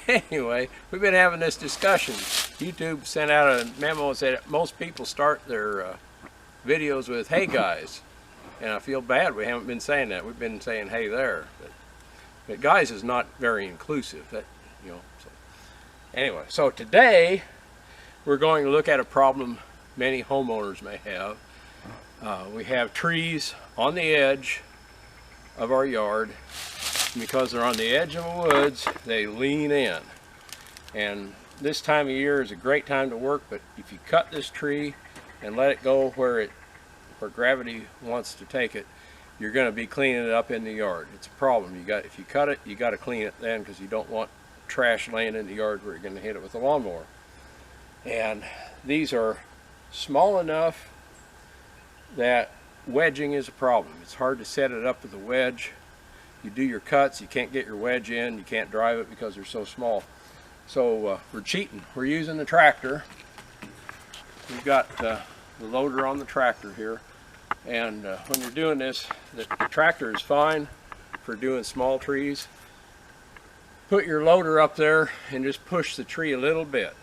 Anyway, we've been having this discussion. YouTube sent out a memo and said most people start their videos with "Hey guys," and I feel bad we haven't been saying that. We've been saying "Hey there," but guys is not very inclusive. That, you know. So. Anyway, so today we're going to look at a problem many homeowners may have. We have trees on the edge of our yard. Because they're on the edge of the woods, they lean in. And this time of year is a great time to work, but if you cut this tree and let it go where gravity wants to take it, you're going to be cleaning it up in the yard. It's a problem. If you cut it, you got to clean it then, because you don't want trash laying in the yard where you're going to hit it with a lawnmower. And these are small enough that wedging is a problem. It's hard to set it up with a wedge. You do your cuts, you can't get your wedge in, you can't drive it because they're so small. So we're cheating. We're using the tractor. We've got the loader on the tractor here, and when you're doing this, the tractor is fine for doing small trees. Put your loader up there and just push the tree a little bit.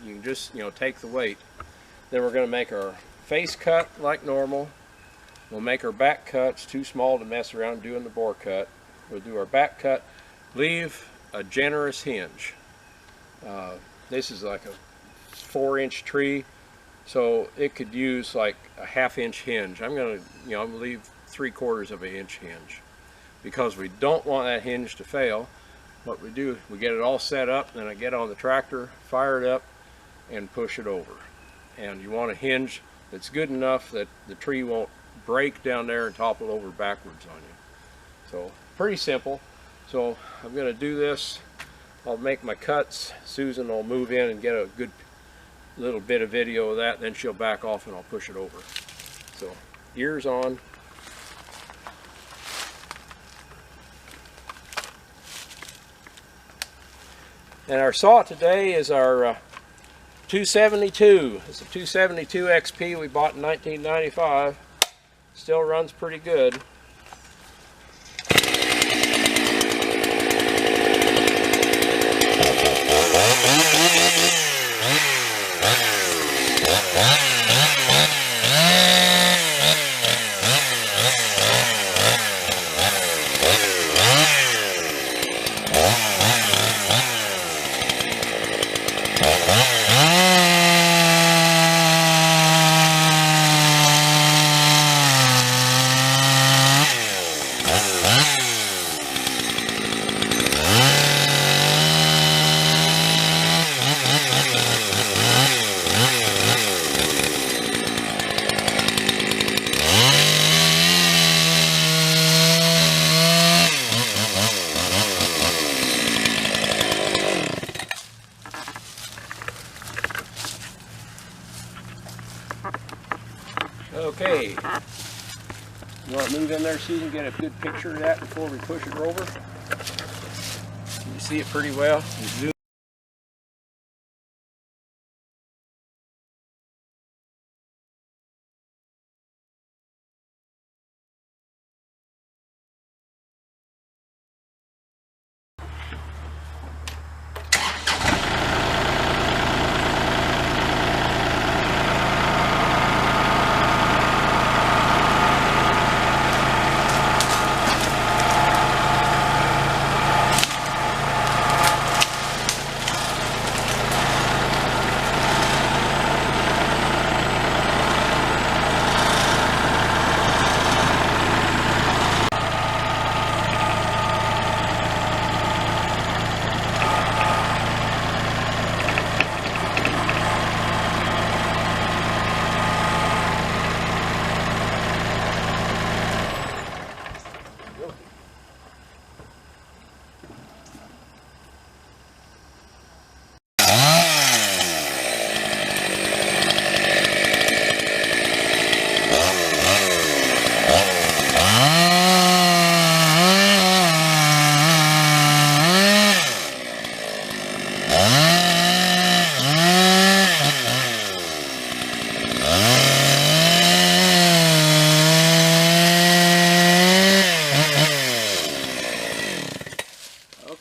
You can just, take the weight. Then we're going to make our face cut like normal. We'll make our back cuts too small to mess around doing the bore cut. We'll do our back cut, leave a generous hinge. This is like a 4-inch tree, so it could use like a 1/2-inch hinge. I'm gonna leave 3/4 of an inch hinge, because we don't want that hinge to fail. What we do, we get it all set up, then I get on the tractor, fire it up, and push it over. And you want a hinge that's good enough that the tree won't break down there and topple over backwards on you. So pretty simple. So I'm going to do this. I'll make my cuts. Susan will move in and get a good little bit of video of that, then she'll back off and I'll push it over. So ears on. And our saw today is our 272. It's a 272 XP we bought in 1995. Still runs pretty good. Okay, you want to move in there so you can get a good picture of that before we push it over? You see it pretty well. You zoom.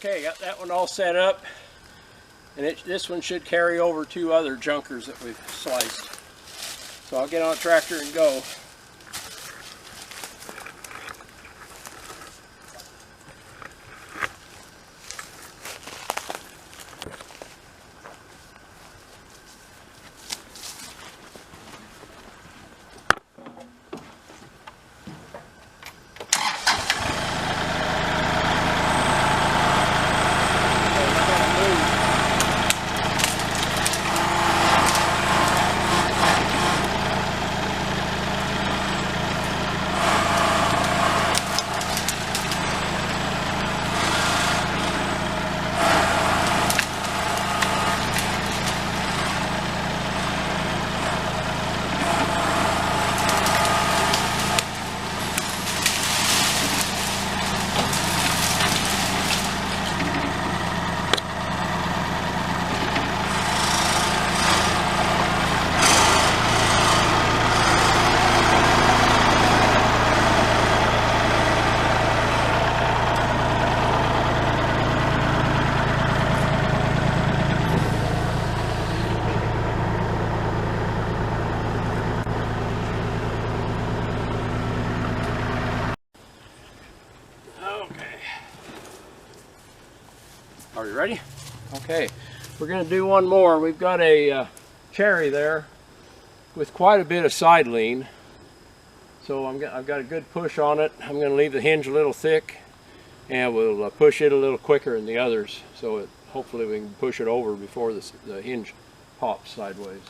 Okay, got that one all set up. And this one should carry over 2 other junkers that we've sliced. So I'll get on the tractor and go. Are you ready? Okay, we're going to do one more. We've got a cherry there with quite a bit of side lean. So I've got a good push on it. I'm going to leave the hinge a little thick, and we'll push it a little quicker than the others. So hopefully we can push it over before the hinge pops sideways.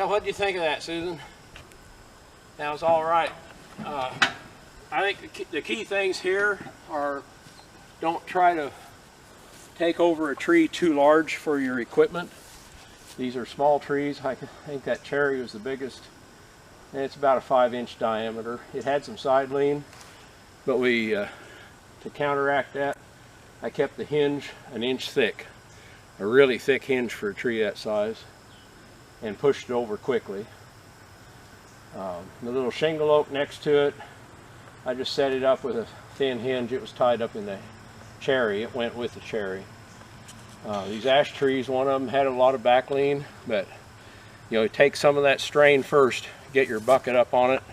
What do you think of that, Susan? That was all right. I think the key things here are don't try to take over a tree too large for your equipment. These are small trees. I think that cherry was the biggest, and it's about a 5-inch diameter. It had some side lean, but to counteract that, I kept the hinge an inch thick, a really thick hinge for a tree that size, and pushed it over quickly. The little shingle oak next to it, I just set it up with a thin hinge. It was tied up in the cherry. It went with the cherry. These ash trees, one of them had a lot of back lean, but take some of that strain first, get your bucket up on it,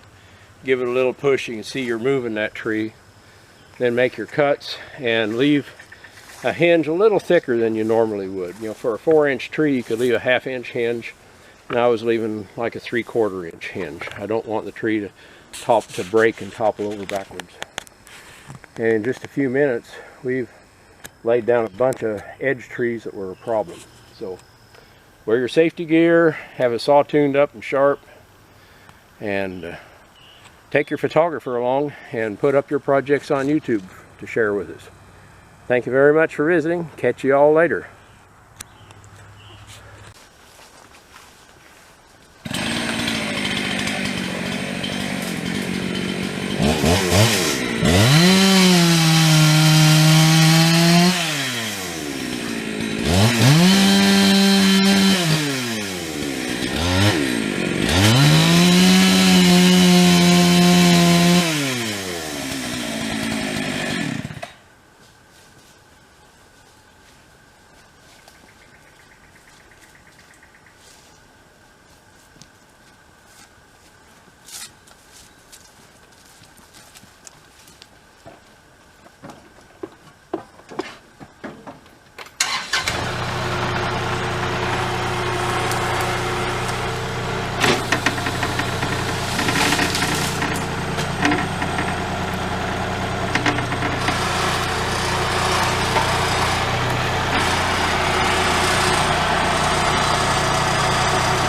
give it a little push. You can see you're moving that tree. Then make your cuts and leave a hinge a little thicker than you normally would. For a 4-inch tree, you could leave a 1/2-inch hinge and I was leaving like a 3/4 inch hinge. I don't want the tree to break and topple over backwards. And in just a few minutes, we've laid down a bunch of edge trees that were a problem. So wear your safety gear, have a saw tuned up and sharp, and take your photographer along and put up your projects on YouTube to share with us. Thank you very much for visiting. Catch you all later.